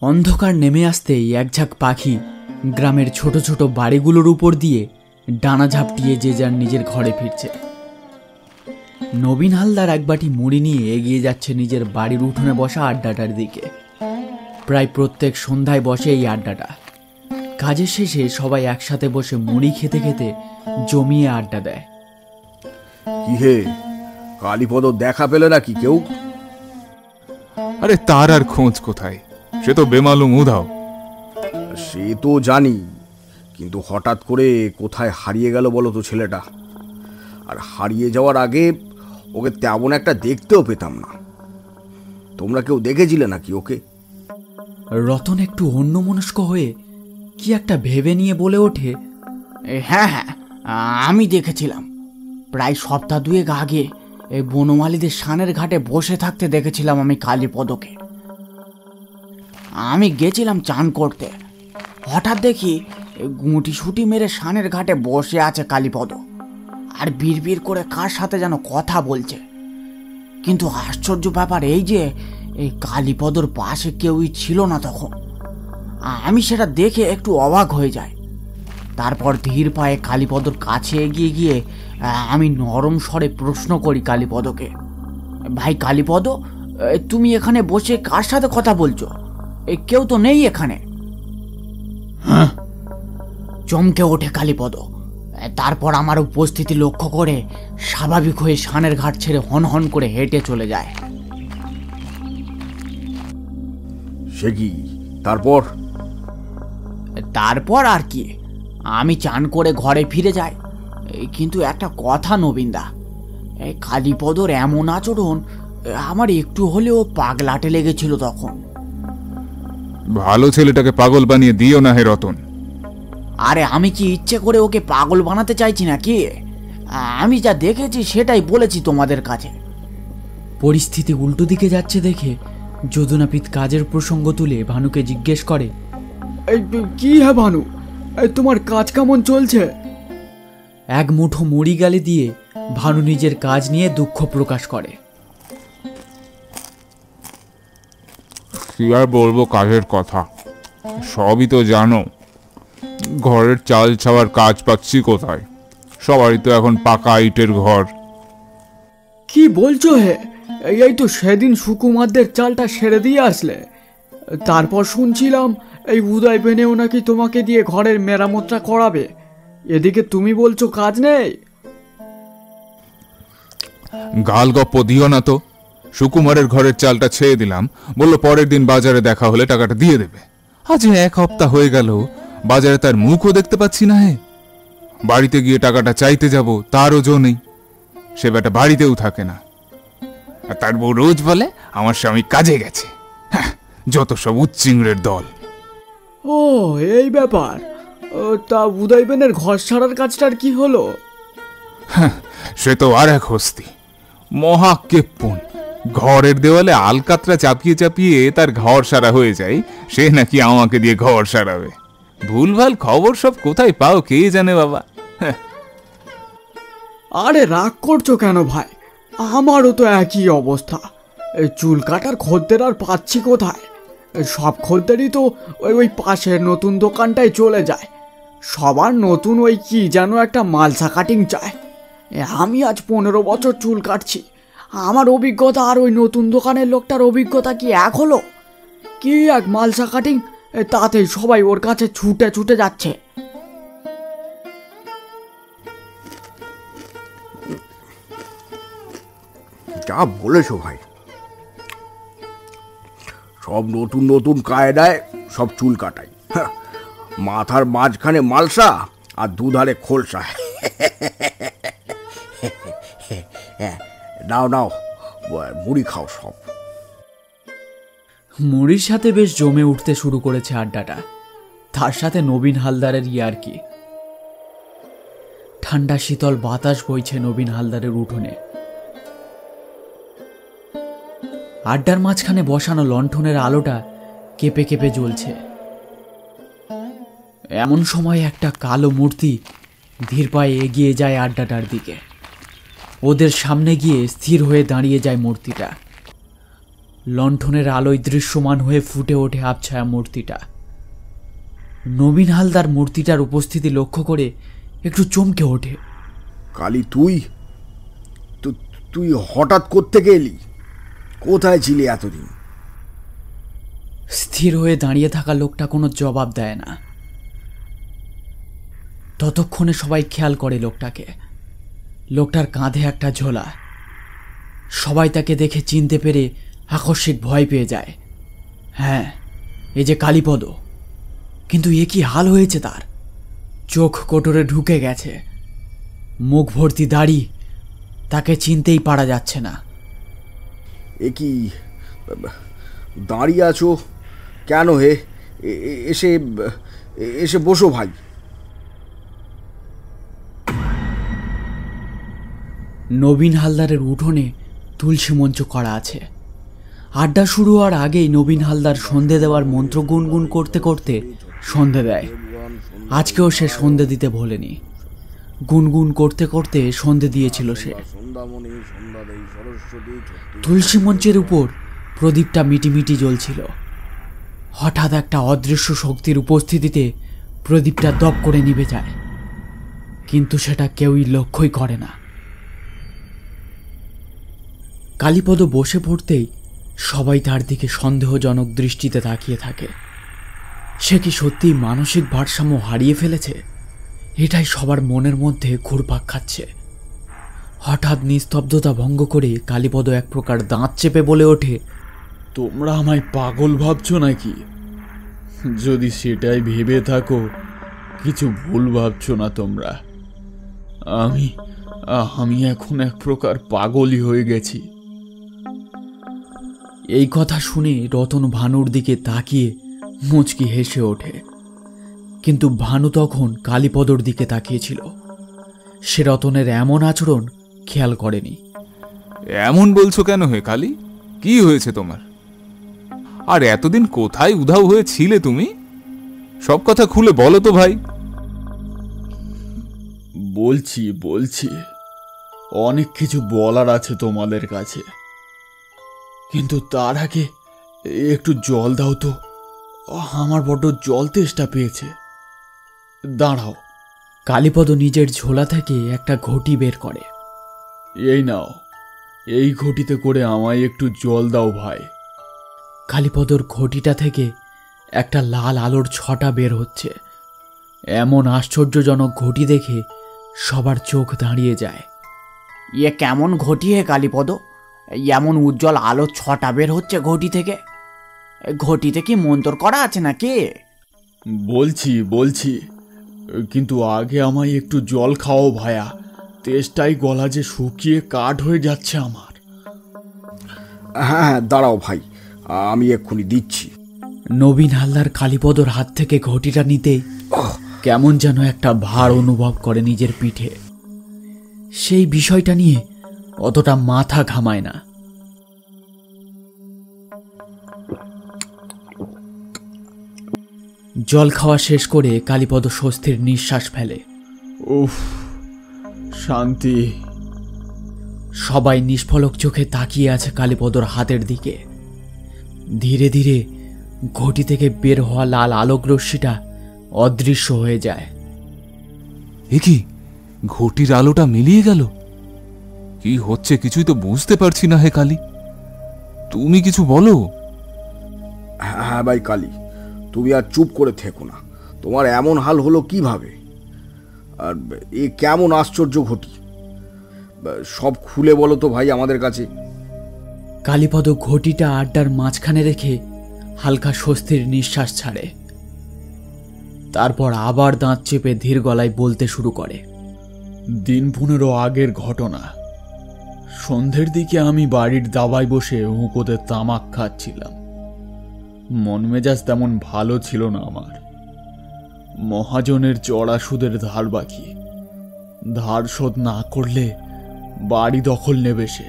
অন্ধকার নেমে আসতেই এক ঝাঁক পাখি গ্রামের ছোট ছোট বাড়িগুলোর উপর দিয়ে ডানা ঝাপটিয়ে যে যার নিজের ঘরে ফিরছে। নবীন হালদার এক বাটি মুড়ি নিয়ে এগিয়ে যাচ্ছে নিজের বাড়ির উঠোনে বসা আড্ডাটার দিকে। প্রায় প্রত্যেক সন্ধ্যায় বসে এই আড্ডাটা। কাজের শেষে সবাই একসাথে বসে মুড়ি খেতে খেতে জমিয়ে আড্ডা দেয়। কি হে, কালীপদ দেখা পেলে নাকি কেউ? আরে তার আর খোঁজ কোথায়, সে তো বেমালুম উধাও। সে তো জানি, কিন্তু হঠাৎ করে কোথায় হারিয়ে গেল বলো তো ছেলেটা। আর হারিয়ে যাওয়ার আগে ওকে তেমন একটা দেখতেও পেতাম না। তোমরা কেউ দেখেছিলে নাকি ওকে? রতন একটু অন্যমনস্ক হয়ে কি একটা ভেবে নিয়ে বলে ওঠে, হ্যাঁ হ্যাঁ, আমি দেখেছিলাম। প্রায় সপ্তাহ দুয়েক আগে এই বনমালীদের সানের ঘাটে বসে থাকতে দেখেছিলাম আমি কালীপদকে। আমি গেছিলাম চান করতে, হঠাৎ দেখি গুঁটি সুটি মেরে সানের ঘাটে বসে আছে কালীপদ, আর বিড়বিড় করে কার সাথে যেন কথা বলছে। কিন্তু আশ্চর্য ব্যাপার এই যে এই কালীপদর পাশে কেউই ছিল না তখন। আমি সেটা দেখে একটু অবাক হয়ে যাই। তারপর ধীর পায়ে কালীপদর কাছে এগিয়ে গিয়ে আমি নরম স্বরে প্রশ্ন করি কালীপদকে, ভাই কালীপদ, তুমি এখানে বসে কার সাথে কথা বলছো? কেউ তো নেই এখানে। হ্যাঁ, চমকে ওঠে কালীপদ। তারপর আমার উপস্থিতি লক্ষ্য করে স্বাভাবিক হয়ে সানের ঘাট ছেড়ে হন হন করে হেঁটে চলে যায়। সে কি তারপর? তারপর আর কি, আমি চান করে ঘরে ফিরে যাই। কিন্তু একটা কথা নবীনদা, এই কালীপদর এমন আচরণ আমার একটু হলেও পাগলাটে লেগেছিল তখন। ভালো ছেলেটাকে পাগল বানিয়ে দিও না হে রতন। আরে আমি কি ইচ্ছে করে ওকে পাগল বানাতে চাইছি নাকি? আমি যা দেখেছি সেটাই বলেছি তোমাদের কাছে। পরিস্থিতি উল্টো দিকে যাচ্ছে দেখে যদুনাপিত কাজের প্রসঙ্গ তুলে ভানুকে জিজ্ঞেস করে, কি হ্যাঁ ভানু, তোমার কাজ কেমন চলছে? এক মুঠো মুড়ি গালে দিয়ে ভানু নিজের কাজ নিয়ে দুঃখ প্রকাশ করে। কি আর বলবো কাজের কথা, সবই তো জানো। ঘরের চাল ছাওয়ার কাজ পাচ্ছি কোথায়? সবারই তো এখন পাকা ইটের ঘর। কি বলছো হে? এই তো সেদিন সুকুমারদের চালটা সেরে দিয়ে আসলে। তারপর শুনছিলাম এই উদয় বেনেও নাকি তোমাকে দিয়ে ঘরের মেরামতটা করাবে। এদিকে তুমি বলছো কাজ নেই। গাল গপ্প দিও না তো। সুকুমারের ঘরের চালটা ছেড়ে দিলাম, বললো পরের দিন বাজারে দেখা হলে টাকাটা দিয়ে দেবে। আজ এক সপ্তাহ হয়ে গেল, বাজারে তার মুখও দেখতে পাচ্ছি না। হে, বাড়িতে গিয়ে টাকাটা চাইতে যাব, তারও জো নেই। সে বেটা বাড়িতেও থাকে না। আর তার বউ রোজ বলে আমার স্বামী কাজে গেছে। যত সব উচ্চিংড়ের দল। ও এই ব্যাপার। তা উদয় বেনের ঘর সারার কাজটার কি হলো? সে তো আর এক হস্তি, মহাকেপ্পন। ঘরের দেওয়ালে আলকাতরা চাপিয়ে চাপিয়ে তার ঘর সারা হয়ে যায়, সে নাকি আমাকে দিয়ে ঘর সারাবে। ভুলভাল খবর সব কোথায় পাও কে জানে বাবা। আরে রাগ করছো কেন ভাই? আমারও তো একই অবস্থা। চুল কাটার খদ্দের আর পাচ্ছি কোথায়? সব খদ্দেরই তো ওই পাশের নতুন দোকানটায় চলে যায়। সবার নতুন ওই কি যেন একটা মালসা কাটিং চায়। আমি আজ 15 বছর চুল কাটছি, আমার অভিজ্ঞতা আর ওই নতুন দোকানের লোকটার অভিজ্ঞতা কি এক হলো? কি এক মালসা কাটিং, তাতেই সবাই ওর কাছে ছুটে ছুটে যাচ্ছে। যা বলেছো ভাই, সব নতুন নতুন কায়দায় সব চুল কাটাই। মাথার মাঝখানে মালসা আর দুধারে খোলসা। নাও নাও মুড়ি খাও সব। মুড়ির সাথে বেশ জমে উঠতে শুরু করেছে আড্ডাটা। তার সাথে নবীন হালদারের ইয়ার্কি। ঠান্ডা শীতল বাতাস বইছে নবীন হালদারের উঠোনে। আড্ডার মাঝখানে বসানো লণ্ঠনের আলোটা কেঁপে কেঁপে জ্বলছে। এমন সময় একটা কালো মূর্তি ধীর পায়ে এগিয়ে যায় আড্ডাটার দিকে। ওদের সামনে গিয়ে স্থির হয়ে দাঁড়িয়ে যায় মূর্তিটা। লণ্ঠনের আলোয় দৃশ্যমান হয়ে ফুটে ওঠে আবছায়া মূর্তিটা। নবীন হালদার মূর্তিটার উপস্থিতি লক্ষ্য করে একটু চমকে ওঠে। কালী, তুই হঠাৎ কোত্থেকে এলি? কোথায় ছিলি এতদিন? স্থির হয়ে দাঁড়িয়ে থাকা লোকটা কোনো জবাব দেয় না। ততক্ষণে সবাই খেয়াল করে লোকটাকে। লোকটার কাঁধে একটা ঝোলা। সবাই তাকে দেখে চিনতে পেরে আকস্মিক ভয় পেয়ে যায়। হ্যাঁ, এই যে কালীপদ। কিন্তু এ কি হাল হয়েছে তার? চোখ কোটরে ঢুকে গেছে, মুখ ভর্তি দাড়ি, তাকে চিনতেই পারা যাচ্ছে না। এ কি, দাঁড়িয়ে আছো কেন হে? এসে এসে বসো ভাই। নবীন হালদারের উঠোনে তুলসী মঞ্চ করা আছে। আড্ডা শুরু হওয়ার আগেই নবীন হালদার সন্ধে দেওয়ার মন্ত্র গুনগুন করতে করতে সন্ধে দেয়। আজকেও সে সন্ধে দিতে ভোলেনি। গুনগুন করতে করতে সন্ধে দিয়েছিল সে। তুলসী মঞ্চের উপর প্রদীপটা মিটিমিটি জ্বলছিল। হঠাৎ একটা অদৃশ্য শক্তির উপস্থিতিতে প্রদীপটা দপ করে নিভে যায়, কিন্তু সেটা কেউই লক্ষ্যই করে না। কালীপদ বসে পড়তেই সবাই তার দিকে সন্দেহজনক দৃষ্টিতে তাকিয়ে থাকে। সে কি সত্যিই মানসিক ভারসাম্য হারিয়ে ফেলেছে? এটাই সবার মনের মধ্যে ঘুরপাক খাচ্ছে। হঠাৎ নিস্তব্ধতা ভঙ্গ করে কালীপদ এক প্রকার দাঁত চেপে বলে ওঠে, তোমরা আমায় পাগল ভাবছো নাকি? যদি সেটাই ভেবে থাকো, কিছু ভুল ভাবছো না তোমরা। আমি এখন এক প্রকার পাগলই হয়ে গেছি। এই কথা শুনে রতন ভানুর দিকে তাকিয়ে মুচকি হেসে ওঠে। কিন্তু ভানু তখন কালীপদর দিকে তাকিয়েছিল। সে রতনের এমন আচরণ খেয়াল করেনি। এমন বলছো কেন হে কালী? কি হয়েছে তোমার? আর এতদিন কোথায় উধাও হয়ে ছিলে তুমি? সব কথা খুলে বলো তো ভাই। বলছি অনেক কিছু বলার আছে তোমাদের কাছে, কিন্তু তার আগে একটু জল দাও তো। আমার বড্ড জল তেষ্টা পেয়েছে। দাঁড়াও। কালীপদ নিজের ঝোলা থেকে একটা ঘটি বের করে। এই নাও, এই ঘটিতে করে আমায় একটু জল দাও ভাই। কালীপদর ঘটিটা থেকে একটা লাল আলোর ছটা বের হচ্ছে। এমন আশ্চর্যজনক ঘটি দেখে সবার চোখ দাঁড়িয়ে যায়। ইয়ে কেমন ঘটি হে কালীপদ? এমন উজ্জ্বল আলো ছটা বের হচ্ছে ঘটি থেকে। ঘটিতে কি মন্তর করা আছে নাকি? বলছি, কিন্তু আগে আমায় একটু জল খাও ভায়া। তেষ্টায় গলা যে শুকিয়ে কাঠ হয়ে যাচ্ছে আমার। হ্যাঁ, দাঁড়াও ভাই, আমি এক্ষুনি দিচ্ছি। নবীন হালদার কালীপদর হাত থেকে ঘটিটা নিতে কেমন যেন একটা ভার অনুভব করে নিজের পিঠে। সেই বিষয়টা নিয়ে অতটা মাথা ঘামায় না। জল খাওয়া শেষ করে কালীপদ স্বস্তির নিঃশ্বাস ফেলে। উফ, শান্তি। সবাই নিষ্ফলক চোখে তাকিয়ে আছে কালীপদর হাতের দিকে। ধীরে ধীরে ঘটি থেকে বের হওয়া লাল আলোক রশ্মিটা অদৃশ্য হয়ে যায়। এ কি, ঘটির আলোটা মিলিয়ে গেল? কি হচ্ছে কিছুই তো বুঝতে পারছি না হে কালী। তুমি কিছু বলো। হ্যাঁ ভাই কালী, তুমি আর চুপ করে থেকো না। তোমার এমন হাল হলো কিভাবে? আর এ কেমন আশ্চর্য ঘটি? সব খুলে বলো তো ভাই আমাদের কাছে। কালীপদ ঘটিটা আড্ডার মাঝখানে রেখে হালকা স্বস্তির নিঃশ্বাস ছাড়ে। তারপর আবার দাঁত চেপে ধীর গলায় বলতে শুরু করে। দিন 15 আগের ঘটনা। সন্ধ্যের দিকে আমি বাড়ির দাবায় বসে হুঁকোতে তামাক খাচ্ছিলাম। মন মেজাজ তেমন ভালো ছিল না আমার। মহাজনের চড়া সুদের ধার বাকি। ধার শোধ না করলে বাড়ি দখল নেবে সে।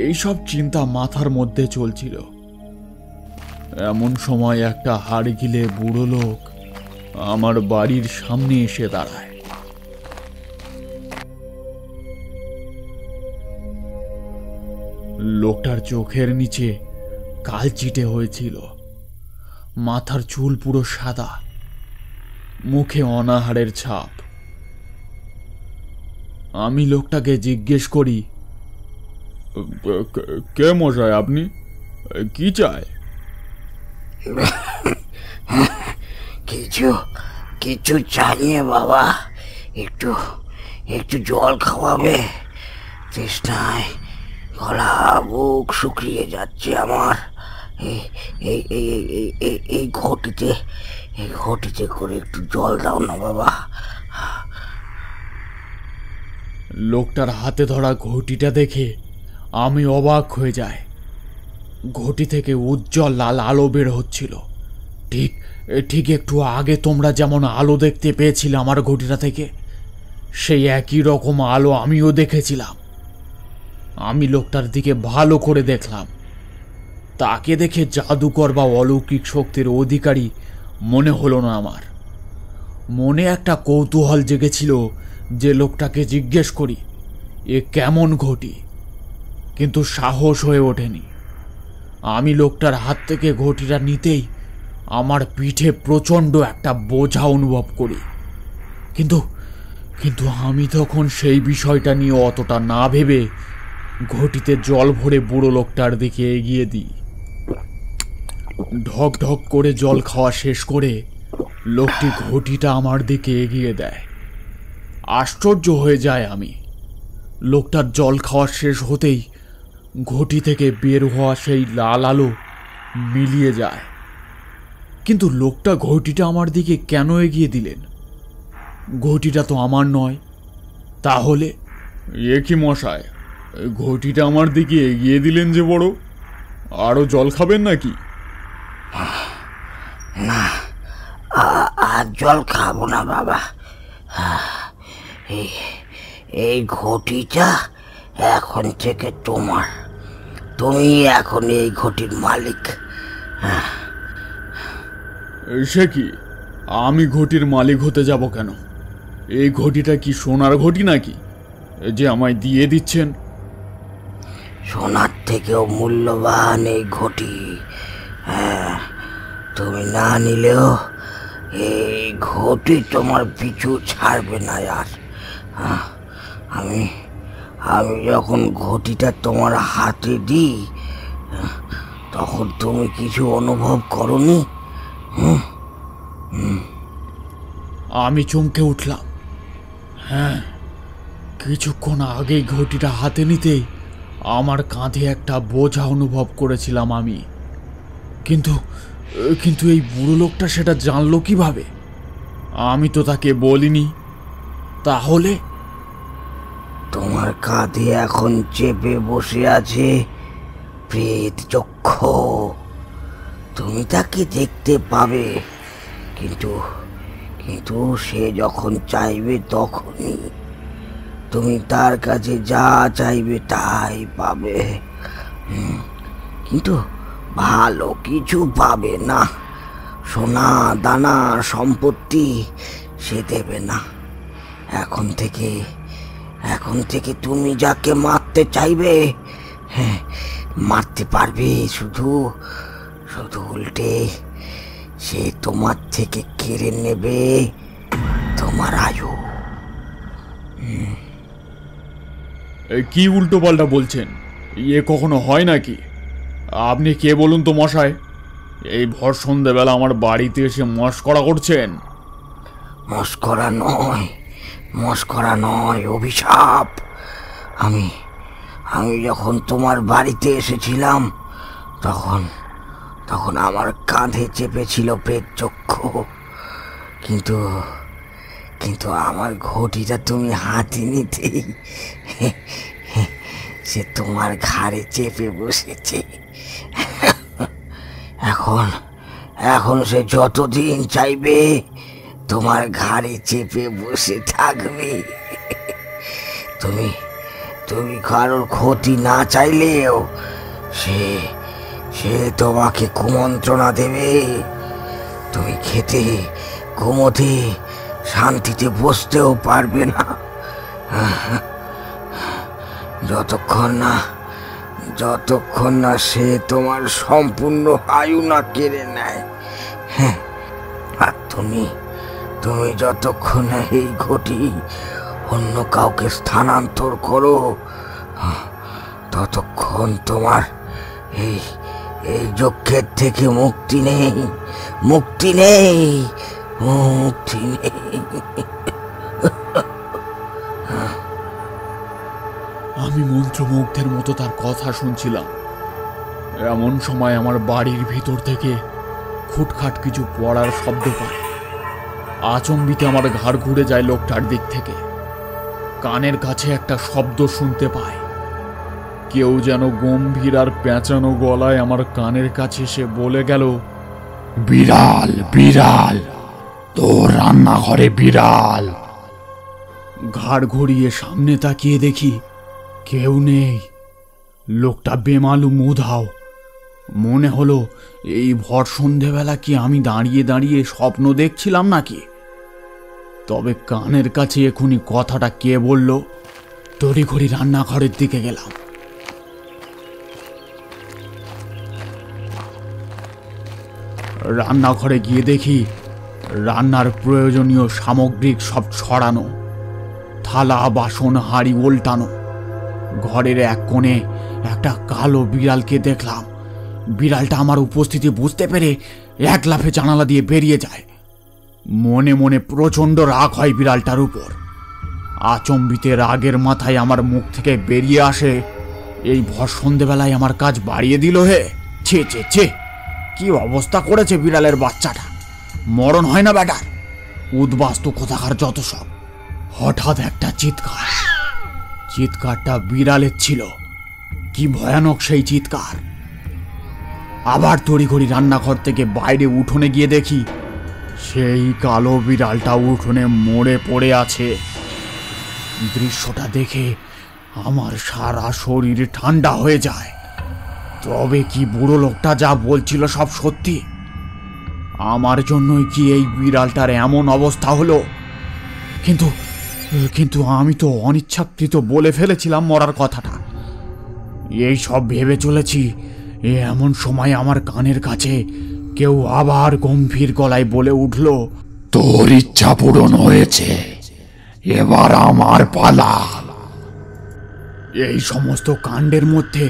এইসব চিন্তা মাথার মধ্যে চলছিল। এমন সময় একটা হাড় গিলে বুড়ো লোক আমার বাড়ির সামনে এসে দাঁড়ায়। লোকটার চোখের নিচে কালচিটে হয়েছিল, মাথার চুল পুরো সাদা, মুখে অনাহারের ছাপ। আমি লোকটাকে জিজ্ঞেস করি, কে মশাই আপনি, কি চায়? কিছু কিছু চাইয়ে বাবা, একটু একটু জল খাওয়াবে, তৃষ্ণায় গলা বুক শুকিয়ে যাচ্ছে আমার। এই ঘটিতে করে একটু জল দাও না বাবা। লোকটার হাতে ধরা ঘটিটা দেখে আমি অবাক হয়ে যাই। ঘটি থেকে উজ্জ্বল লাল আলো বের হচ্ছিল, ঠিক ঠিক একটু আগে তোমরা যেমন আলো দেখতে পেয়েছিলে আমার ঘটিটা থেকে, সেই একই রকম আলো আমিও দেখেছিলাম। আমি লোকটার দিকে ভালো করে দেখলাম। তাকে দেখে জাদুকর বা অলৌকিক শক্তির অধিকারী মনে হলো না আমার। মনে একটা কৌতূহল জেগেছিল যে লোকটাকে জিজ্ঞেস করি এ কেমন ঘটি, কিন্তু সাহস হয়ে ওঠেনি। আমি লোকটার হাত থেকে ঘটিটা নিতেই আমার পিঠে প্রচণ্ড একটা বোঝা অনুভব করি, কিন্তু কিন্তু আমি তখন সেই বিষয়টা নিয়ে অতটা না ভেবে ঘটিতে জল ভরে বুড়ো লোকটার দিকে এগিয়ে দিই। ঢক ঢক করে জল খাওয়া শেষ করে লোকটি ঘটিটা আমার দিকে এগিয়ে দেয়। আশ্চর্য হয়ে যায় আমি। লোকটার জল খাওয়া শেষ হতেই ঘটি থেকে বের হওয়া সেই লাল আলো মিলিয়ে যায়। কিন্তু লোকটা ঘটিটা আমার দিকে কেন এগিয়ে দিলেন? ঘটিটা তো আমার নয়। তাহলে এ কি মশাই, ঘটিটা আমার দিকে এগিয়ে দিলেন যে বড়, আরো জল খাবেন নাকি? না, আর জল খাবো না বাবা। এই ঘটিটা এখন থেকে তোমার, তুমি এখন এই ঘটির মালিক। সে কি, আমি ঘটির মালিক হতে যাব কেন? এই ঘটিটা কি সোনার ঘটি নাকি যে আমায় দিয়ে দিচ্ছেন? সোনার থেকেও মূল্যবান এই ঘটি। তুমি না নিলেও এই ঘটি তোমার পিছু ছাড়বে না আর। আমি যখন ঘটিটা তোমার হাতে দিই তখন তুমি কিছু অনুভব করনি? আমি চমকে উঠলাম। হ্যাঁ, কিছুক্ষণ আগেই ঘটিটা হাতে নিতেই আমার কাঁধে একটা বোঝা অনুভব করেছিলাম আমি। কিন্তু কিন্তু এই বুড়ো লোকটা সেটা জানলো কিভাবে? আমি তো তাকে বলিনি। তাহলে তোমার কাঁধে এখন চেপে বসে আছে প্রেত চক্ষু। তুমি তাকে দেখতে পাবে, কিন্তু কিন্তু সে যখন চাইবে তখনই তুমি তার কাছে যা চাইবে তাই পাবে, কিন্তু ভালো কিছু পাবে না। সোনা দানা সম্পত্তি সে দেবে না। এখন থেকে তুমি যাকে মারতে চাইবে মারতে পারবে, শুধু উল্টে সে তোমার থেকে কেড়ে নেবে তোমার আয়ু। কি উল্টো পাল্টা বলছেন? ইয়ে কখনো হয় নাকি? আপনি কে বলুন তো মশাই? এই ভর সন্ধ্যেবেলা আমার বাড়িতে এসে মস্করা করছেন? মস্করা নয়, অভিশাপ। আমি যখন তোমার বাড়িতে এসেছিলাম তখন আমার কাঁধে চেপেছিল প্রেত চক্ষু, কিন্তু আমার ঘটিটা তুমি হাতে নিতেই সে তোমার ঘাড়ে চেপে বসেছে। এখন সে যতদিন চাইবে তোমার ঘাড়ে চেপে বসে থাকবে। তুমি কারোর ক্ষতি না চাইলেও সে তোমাকে কুমন্ত্রণা দেবে। তুমি খেতে, ঘুমোতে, শান্তিতে বসতেও পারবে না, যতক্ষণ না সে তোমার সম্পূর্ণ আয়ু না কেড়ে নেয়। হ্যাঁ, আর তুমি যতক্ষণ না এই ঘটি অন্য কাউকে স্থানান্তর করো, ততক্ষণ তোমার এই যজ্ঞের থেকে মুক্তি নেই, মুক্তি নেই, মুক্তি নেই। আমি মন্ত্রমুগ্ধের মতো তার কথা শুনছিলাম। এমন সময় আমার বাড়ির ভিতর থেকে খুটখাট কিছু পড়ার শব্দ পাই। আচম্বিতে আমার ঘাড় ঘুরে যায় লোকটার দিক থেকে। কানের কাছে একটা শব্দ শুনতে পাই। কেউ যেন গম্ভীর আর পেঁচানো গলায় আমার কানের কাছে এসে বলে গেল, বিড়াল, বিড়াল, তোর রান্নাঘরে বিড়াল। ঘাড় ঘুরিয়ে সামনে তাকিয়ে দেখি কেউ নেই। লোকটা বেমালুম উধাও। মনে হলো এই ভর সন্ধেবেলা কি আমি দাঁড়িয়ে দাঁড়িয়ে স্বপ্ন দেখছিলাম নাকি? তবে কানের কাছে এখনই কথাটা কে বলল, তড়িঘড়ি রান্নাঘরের দিকে গেলাম। রান্নাঘরে গিয়ে দেখি রান্নার প্রয়োজনীয় সামগ্রিক সব ছড়ানো, থালা বাসন হাঁড়ি উল্টানো। ঘরের এক কোণে একটা কালো বিড়ালকে দেখলাম। বিড়ালটা আমার উপস্থিতি বুঝতে পেরে এক লাফে জানালা দিয়ে বেরিয়ে যায়। মনে মনে প্রচণ্ড রাগ হয় বিড়ালটার উপর। আচম্বিতে রাগের মাথায় আমার মুখ থেকে বেরিয়ে আসে, এই ভর সন্ধেবেলায় আমার কাজ বাড়িয়ে দিল হে। ছে ছে ছে, কি অবস্থা করেছে বিড়ালের বাচ্চাটা! মরণ হয় না ব্যাটার, উদ্বাস্তু কোথাকার যত সব। হঠাৎ একটা চিৎকার। চিৎকারটা বিড়ালের ছিল। কি ভয়ানক সেই চিৎকার! আবার তড়িঘড়ি রান্নাঘর থেকে বাইরে উঠোনে গিয়ে দেখি সেই কালো বিড়ালটা উঠোনে মরে পড়ে আছে। দৃশ্যটা দেখে আমার সারা শরীর ঠান্ডা হয়ে যায়। তবে কি বুড়ো লোকটা যা বলছিল সব সত্যি? আমার জন্যই কি এই বিড়ালটার এমন অবস্থা হলো? কিন্তু আমি তো অনিচ্ছাকৃত বলে ফেলেছিলাম মরার কথাটা। এই সব ভেবে চলেছি, এমন সময় আমার কানের কাছে কেউ আবার গম্ভীর গলায় বলে উঠল, তোর ইচ্ছা পূরণ হয়েছে, এবার আমার পালা। এই সমস্ত কাণ্ডের মধ্যে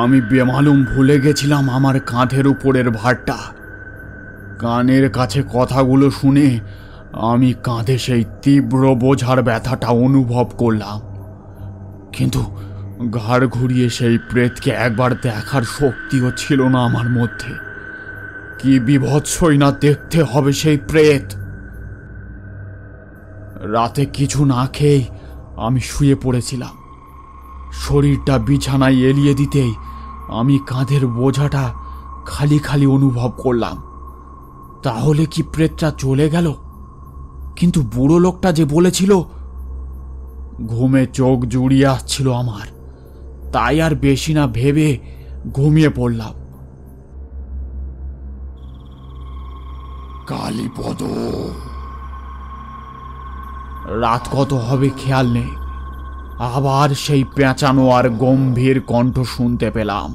আমি বেমালুম ভুলে গেছিলাম আমার কাঁধের উপরের ভারটা। কানের কাছে কথাগুলো শুনে আমি কাঁধে সেই তীব্র বোঝার ব্যথাটা অনুভব করলাম। কিন্তু ঘাড় ঘুরিয়ে সেই প্রেতকে একবার দেখার শক্তিও ছিল না আমার মধ্যে। কি বিভৎসই না দেখতে হবে সেই প্রেত! রাতে কিছু না খেয়েই আমি শুয়ে পড়েছিলাম। শরীরটা বিছানায় এলিয়ে দিতেই আমি কাঁধের বোঝাটা খালি খালি অনুভব করলাম। তাহলে কি প্রেতটা চলে গেল? কিন্তু বুড়ো লোকটা যে বলেছিল, ঘুমে চোখ জুড়িয়ে আসছিল আমার। তাই আর বেশি না ভেবে ঘুমিয়ে পড়লাম। কালীপদ! রাত কত হবে খেয়াল নেই। আবার সেই পেঁচানো আর গম্ভীর কণ্ঠ শুনতে পেলাম।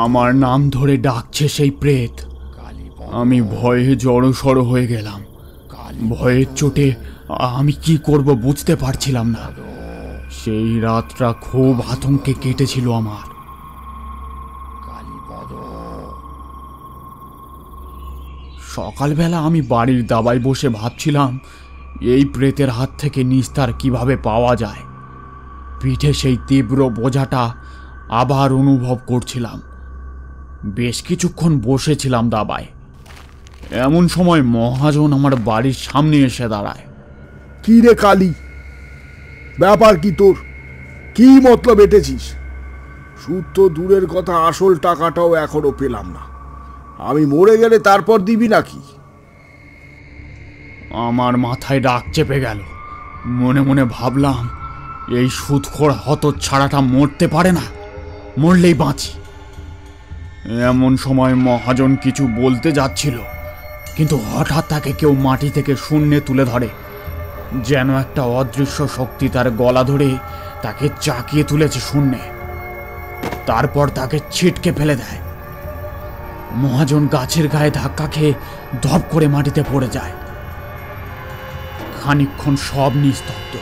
আমার নাম ধরে ডাকছে সেই প্রেত। আমি ভয়ে জড়সড় হয়ে গেলাম। ভয়ের চোটে আমি কি করব বুঝতে পারছিলাম না। সেই রাতটা খুব আতঙ্কে কেটেছিল আমার। সকালবেলা আমি বাড়ির দাবায় বসে ভাবছিলাম এই প্রেতের হাত থেকে নিস্তার কিভাবে পাওয়া যায়। পিঠে সেই তীব্র বোঝাটা আবার অনুভব করছিলাম। বেশ কিছুক্ষণ বসেছিলাম দাবায়। এমন সময় মহাজন আমার বাড়ির সামনে এসে দাঁড়ায়। কি রে কালী, ব্যাপার কি তোর? কি মতলব এটেছিস? সুদ তো দূরের কথা, আসল টাকাটাও এখনো পেলাম না। আমি মরে গেলে তারপর দিবি নাকি? আমার মাথায় রাগ চেপে গেল। মনে মনে ভাবলাম, এই সুদখোর হতচ্ছাড়াটা মরতে পারে না, মরলেই বাঁচি। এমন সময় মহাজন কিছু বলতে যাচ্ছিল, কিন্তু হঠাৎ তাকে কেউ মাটি থেকে শূন্যে তুলে ধরে। যেন একটা অদৃশ্য শক্তি তার গলা ধরে তাকে চাকিয়ে তুলেছে শূন্যে। তারপর তাকে ছিটকে ফেলে দেয়। মহাজন গাছের গায়ে ধাক্কা খেয়ে ধপ করে মাটিতে পড়ে যায়। খানিকক্ষণ সব নিস্তব্ধ।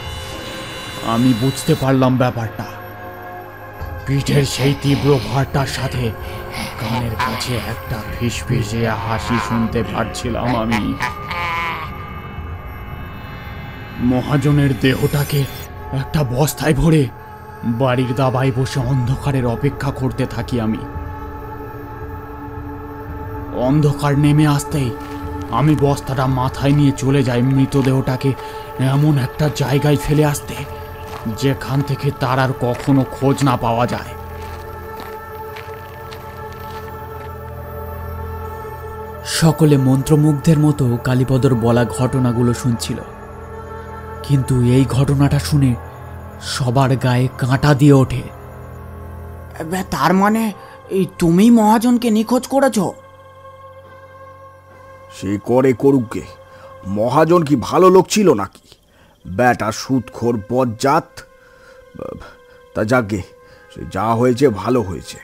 আমি বুঝতে পারলাম ব্যাপারটা। পিঠের সেই তীব্র ভারটার সাথে কানের কাছে একটা ফিসফিসে হাসি শুনতে পারছিলাম আমি। মহাজনের দেহটাকে একটা বস্তায় ভরে বাড়ির দাবায় বসে অন্ধকারের অপেক্ষা করতে থাকি আমি। অন্ধকার নেমে আসতেই আমি বস্তাটা মাথায় নিয়ে চলে যাই মৃতদেহটাকে এমন একটা জায়গায় ফেলে আসতে যেখান থেকে তার আর কখনো খোঁজ না পাওয়া যায়। সকলে মন্ত্রমুগ্ধের মতো কালীপদর বলা ঘটনাগুলো শুনছিল, কিন্তু এই ঘটনাটা শুনে সবার গায়ে কাঁটা দিয়ে ওঠে। তার মানে তুমি মহাজনকে নিখোঁজ করেছ? সে করে করুকগে, মহাজন কি ভালো লোক ছিল নাকি? ব্যাটা সুদখোর বজ্জাত। তা যাকে, সে যা হয়েছে ভালো হয়েছে।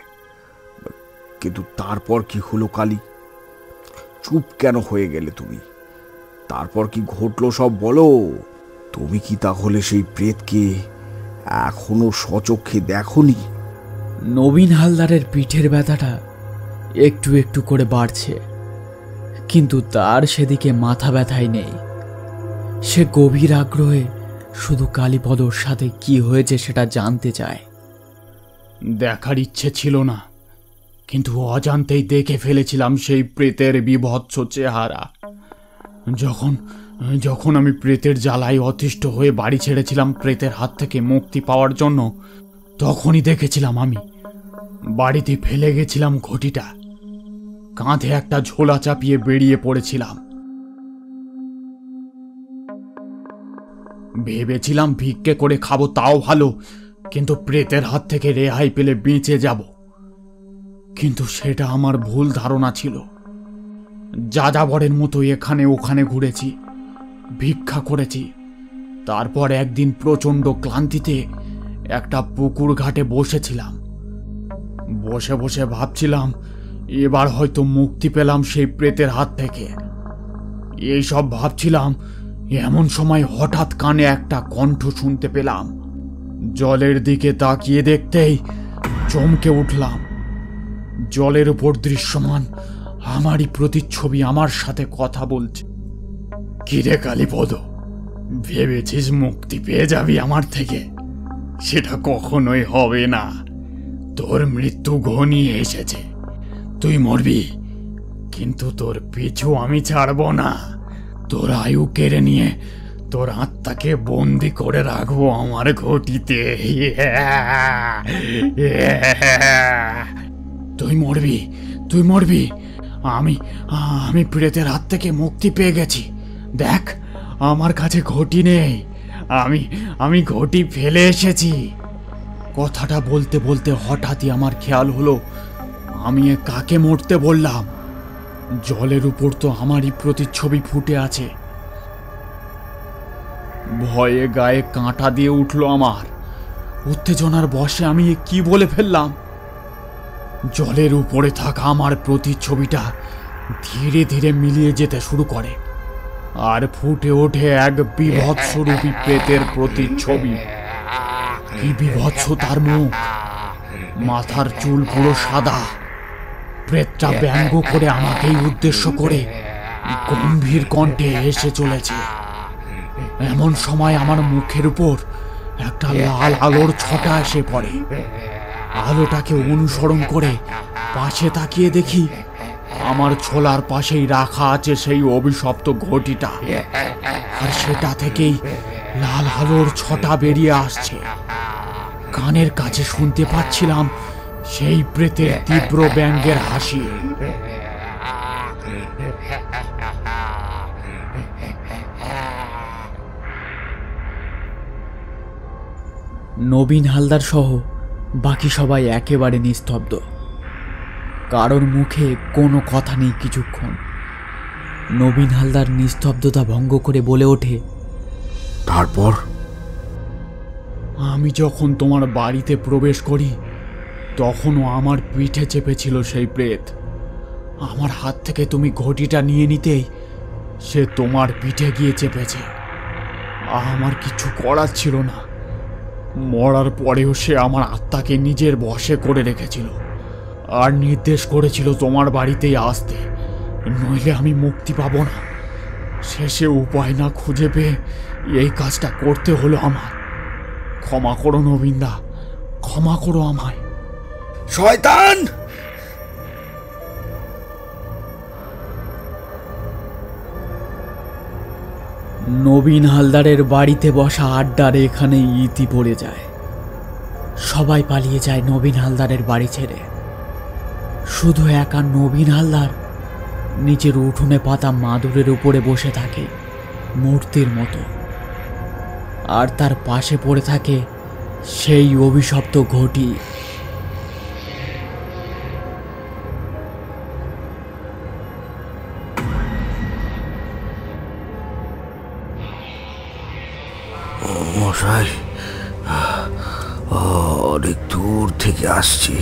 কিন্তু তারপর কি হলো কালী? চুপ কেন হয়ে গেলে তুমি? তারপর কি ঘটলো সব বলো। তুমি কি তাহলে সেই প্রেতকে এখনো সচক্ষে দেখোনি? নবীন হালদারের পিঠের ব্যথাটা একটু একটু করে বাড়ছে, কিন্তু তার সেদিকে মাথা ব্যথাই নেই। সে গভীর আগ্রহে শুধু কালীপদর সাথে কি হয়েছে সেটা জানতে চায়। দেখার ইচ্ছে ছিল না, কিন্তু অজান্তেই দেখে ফেলেছিলাম সেই প্রেতের বীভৎস চেহারা। যখন আমি প্রেতের জ্বালায় অতিষ্ঠ হয়ে বাড়ি ছেড়েছিলাম প্রেতের হাত থেকে মুক্তি পাওয়ার জন্য, তখনই দেখেছিলাম আমি বাড়িতে ফেলে গেছিলাম ঘটিটা। কাঁধে একটা ঝোলা চাপিয়ে বেরিয়ে পড়েছিলাম। ভেবেছিলাম ভিক্ষে করে খাবো তাও ভালো, কিন্তু প্রেতের হাত থেকে রেহাই পেলে বেঁচে যাব। কিন্তু সেটা আমার ভুল ধারণা ছিল। যাযাবরের মতো এখানে ওখানে ঘুরেছি, ভিক্ষা করেছি। তারপর একদিন প্রচণ্ড ক্লান্তিতে একটা পুকুর ঘাটে বসেছিলাম। বসে বসে ভাবছিলাম এবার হয়তো মুক্তি পেলাম সেই প্রেতের হাত থেকে। এইসব ভাবছিলাম, এমন সময় হঠাৎ কানে একটা কণ্ঠ শুনতে পেলাম। জলের দিকে তাকিয়ে দেখতেই চমকে উঠলাম। জলের উপর দৃশ্যমান আমারই প্রতিচ্ছবি আমার সাথে কথা বলছে। কিরে কালীপদ, ভেবেছিস মুক্তি পেয়ে যাবি আমার থেকে? সেটা কখনোই হবে না। তোর মৃত্যু ঘনিয়ে এসেছে, তুই মরবি, কিন্তু তোর পিছু আমি ছাড়ব না। তোর আয়ু কেড়ে নিয়ে তোর আত্মাকে বন্দি করে রাখবো আমার ঘটিতে। তুই মরবি, তুই মরবি। আমি প্রেতের হাত থেকে মুক্তি পেয়ে গেছি। দেখ, আমার কাছে ঘটি নেই, আমি ঘটি ফেলে এসেছি। কথাটা বলতে বলতে হঠাৎই আমার খেয়াল হলো আমি কাকে মরতে বললাম। জলের উপর তো আমারই প্রতিচ্ছবি ফুটে আছে। ভয়ে গায়ে কাঁটা দিয়ে উঠলো আমার। উত্তেজনার বশে আমি কি বলে ফেললাম। জলের উপরে থাকা আমার প্রতিচ্ছবিটা ধীরে ধীরে মিলিয়ে যেতে শুরু করে, আর ফুটে ওঠে এক বীভৎসরূপী প্রেতের প্রতিচ্ছবি। কি বীভৎস তার মুখ, মাথার চুল পুরো সাদা। প্রেতটা ব্যঙ্গ করে আমাকেই উদ্দেশ্য করে গম্ভীর কণ্ঠে এসে চলেছে। এমন সময় আমার মুখের উপর একটা লাল আলোর ছটা এসে পড়ে। আলোটাকে অনুসরণ করে পাশে তাকিয়ে দেখি আমার ছোলার পাশেই রাখা আছে সেই অভিশপ্ত ঘটিটা, আর সেটা থেকেই লাল আলোর ছটা বেরিয়ে আসছে। কানের কাছে শুনতে পাচ্ছিলাম সেই প্রেতের তীব্র ব্যঙ্গের হাসি। নবীন হালদার সহ বাকি সবাই একেবারে নিস্তব্ধ। কারোর মুখে কোনো কথা নেই কিছুক্ষণ। নবীন হালদার নিস্তব্ধতা ভঙ্গ করে বলে ওঠে, তারপর? আমি যখন তোমার বাড়িতে প্রবেশ করি তখনও আমার পিঠে চেপেছিল সেই প্রেত। আমার হাত থেকে তুমি ঘটিটা নিয়ে নিতেই সে তোমার পিঠে গিয়ে চেপেছে। আমার কিছু করার ছিল না। মরার পরেও সে আমার আত্মাকে নিজের বশে করে রেখেছিল আর নির্দেশ করেছিল তোমার বাড়িতেই আসতে, নইলে আমি মুক্তি পাবো না। শেষে উপায় না খুঁজে পেয়ে এই কাজটা করতে হলো আমার। ক্ষমা করো নবীনদা, ক্ষমা করো আমায়। শয়তান! নবীন হালদারের বাড়িতে বসা আড্ডার এখানেই ইতি পড়ে যায়। সবাই পালিয়ে যায় নবীন হালদারের বাড়ি ছেড়ে। শুধু একা নবীন হালদার নিচের উঠোনে পাতা মাদুরের উপরে বসে থাকে মূর্তির মতো। আর তার পাশে পড়ে থাকে সেই অভিশপ্ত ঘটি। মশাই, অনেক দূর থেকে আসছি।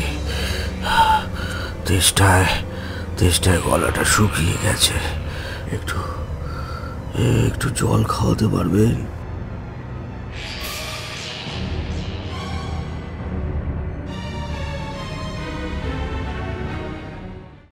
তেষ্টায় গলাটা শুকিয়ে গেছে। একটু জল খাওয়াতে পারবেন?